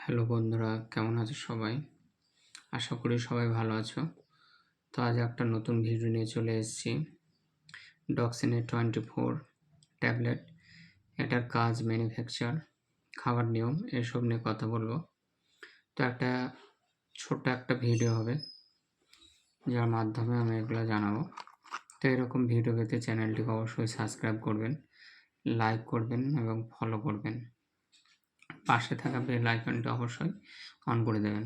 Hello বন্ধুরা, কেমন আছো সবাই? আশা করি সবাই ভালো আছো। তো আজ একটা নতুন ভিডিও নিয়ে চলে এসেছি। ডক্সিনেট 24 ট্যাবলেট, এটার কাজ, ম্যানুফ্যাকচার, খাবার নিয়ম এসব নিয়ে কথা বলবো। তো ছোট্ট একটা ভিডিও হবে, যার মাধ্যমে আমি এগুলো জানাবো। তো এরকম ভিডিও পেতে চ্যানেলটিকে অবশ্যই সাবস্ক্রাইব করবেন, লাইক করবেন এবং ফলো করবেন। পাশে থাকা বেল আইকনটি অবশ্যই অন করে দেবেন।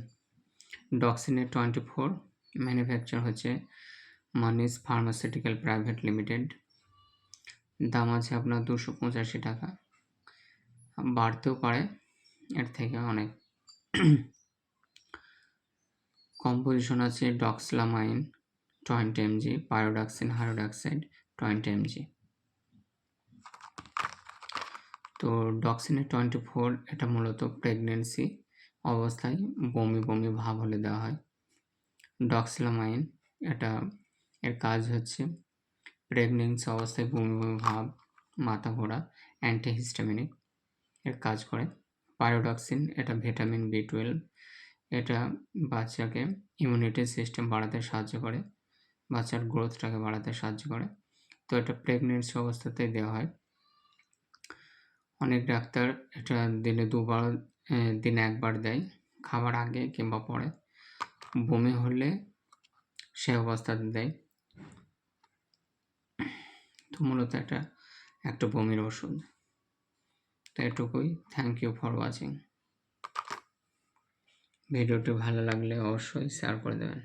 ডক্সিনেট 24 ম্যানুফ্যাকচার হচ্ছে মানিস ফার্মাসিউটিক্যাল প্রাইভেট লিমিটেড। দাম আছে আপনার 285 টাকা, বাড়তেও পারে এর থেকে অনেক। কম্পোজিশন আছে ডক্সলামাইন 20 mg, পাইরোডাক্সিন হাইড্রোক্সাইড 20 mg। তো ডক্সিনেট 24 এটা মূলত প্রেগনেন্সি অবস্থায় বমি বমি ভাব হলে দেওয়া হয়। ডক্সলামাইন এর কাজ হচ্ছে প্রেগনেন্সি অবস্থায় বমি বমি ভাব, মাথা ঘোরা, অ্যান্টিহিস্টামিনিক এর কাজ করে। পাইরোডক্সিন এটা ভিটামিন B12, এটা বাচ্চাকে ইমিউনিটি সিস্টেম বাড়াতে সাহায্য করে, বাচ্চার গ্রোথটাকে বাড়াতে সাহায্য করে। তো এটা প্রেগনেন্সি অবস্থাতেই দেওয়া হয়। অনেক ডাক্তার এটা দিনে একবার দেয়, খাবার আগে কিংবা পরে। বমি হলে সে অবস্থাতে দেয়। তো মূলত এটা একটা বমির ওষুধ। তো এটুকুই। Thank you for watching. ভিডিওটি ভালো লাগলে অবশ্যই শেয়ার করে দেবেন।